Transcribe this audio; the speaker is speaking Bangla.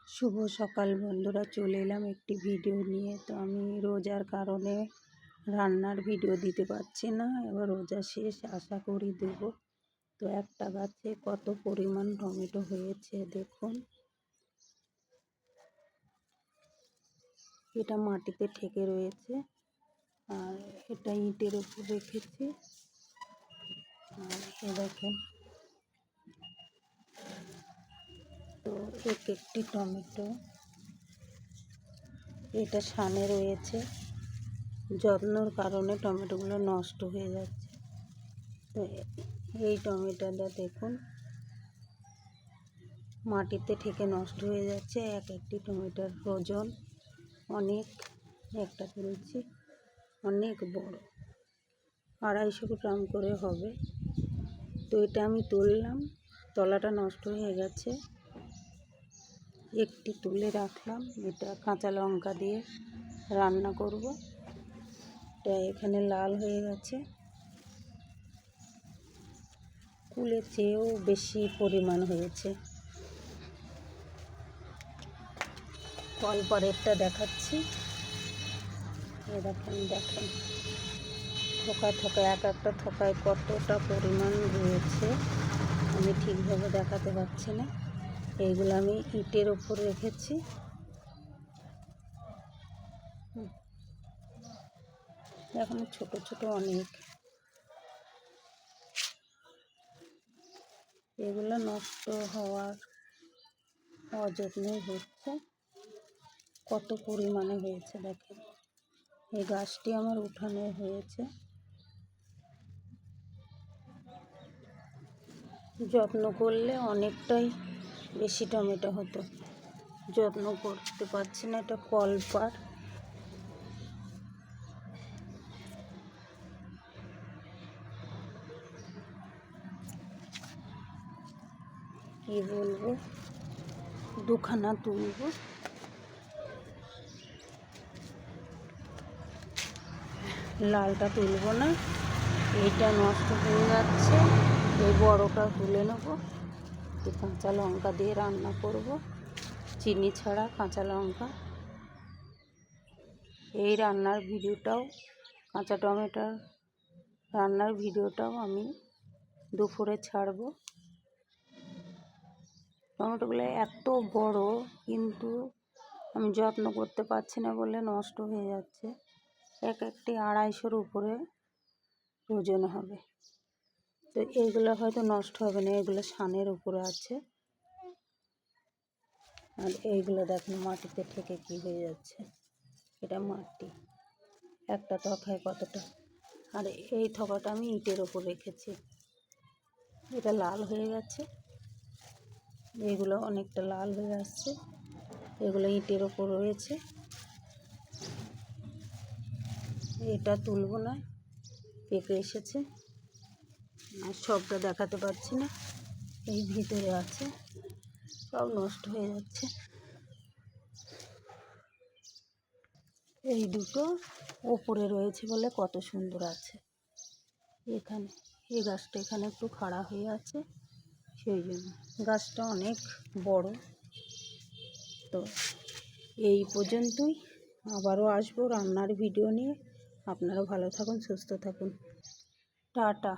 শুভ সকাল বন্ধুরা, চলে এলাম একটি ভিডিও নিয়ে। তো আমি রোজার কারণে রান্নার ভিডিও দিতে পারছি না, এবার রোজা শেষ, আশা করি দেব। তো একটা গাছে কত পরিমাণ টমেটো হয়েছে দেখুন। এটা মাটিতে ঠেকে রয়েছে আর এটা ইটের উপর রেখেছি। আর এ দেখেন, তো একটি টমেটো, এটা সানে রয়েছে, যত্নর কারণে টমেটোগুলো নষ্ট হয়ে যাচ্ছে। তো এই টমেটোটা দেখুন মাটিতে ঠেকে নষ্ট হয়ে যাচ্ছে। একটি টমেটোর ওজন অনেক, একটা তুলছি অনেক বড়, 250 গ্রাম করে হবে। তো এটা আমি তুললাম, তলাটা নষ্ট হয়ে গেছে, একটি তুলে রাখলাম। এটা কাঁচা লঙ্কা দিয়ে রান্না করব। এটা এখানে লাল হয়ে গেছে, কুলের চেয়েও বেশি পরিমাণ হয়েছে। পরেরটা দেখাচ্ছি। দেখেন থোকা থোকা, একটা থোকায় কতটা পরিমাণ রয়েছে আমি ঠিকভাবে দেখাতে পারছি না। এইগুলো আমি ইটের ওপর রেখেছি। এখন ছোট ছোট অনেক, এগুলো নষ্ট হওয়ার অযত্নই হচ্ছে। কত পরিমাণে হয়েছে দেখেন। এই গাছটি আমার উঠানে হয়েছে, যত্ন করলে অনেকটাই বেশি টমেটো হতো, যত্ন করতে পারছি না। এটা কলপার, কি বলবো, দুখানা তুলব। লালটা তুলব না, এইটা নষ্ট হয়ে যাচ্ছে। এই বড়টা তুলে নেব, কাঁচা লঙ্কা দিয়ে রান্না করব, চিনি ছাড়া কাঁচা লঙ্কা। এই রান্নার ভিডিওটাও, কাঁচা টমেটোর রান্নার ভিডিওটাও আমি দুপুরে ছাড়ব। টমেটোগুলো এত বড়, কিন্তু আমি যত্ন করতে পারছি না বলে নষ্ট হয়ে যাচ্ছে। একটি 250-র উপরে ওজন হবে। তো এইগুলো হয়তো নষ্ট হবে না, এগুলো সানের উপরে আছে। আর এইগুলো দেখুন মাটিতে ঠেকে কি হয়ে যাচ্ছে। এটা মাটি, একটা থকায় কতটা। আর এই থকাটা আমি ইটের ওপর রেখেছি, এটা লাল হয়ে গেছে। এগুলো অনেকটা লাল হয়ে আসছে, এগুলো ইটের ওপর রয়েছে। এটা তুলব না, পেকে এসেছে আর সবটা দেখাতে পারছি না। এই ভিতরে আছে, সব নষ্ট হয়ে যাচ্ছে। এই দুটো ওপরে রয়েছে বলে কত সুন্দর আছে। এখানে এই গাছটা এখানে একটু খাড়া হয়ে আছে, সেই জন্য। গাছটা অনেক বড়। তো এই পর্যন্তই, আবারও আসবো রান্নার ভিডিও নিয়ে। আপনারা ভালো থাকুন, সুস্থ থাকুন, টাটা।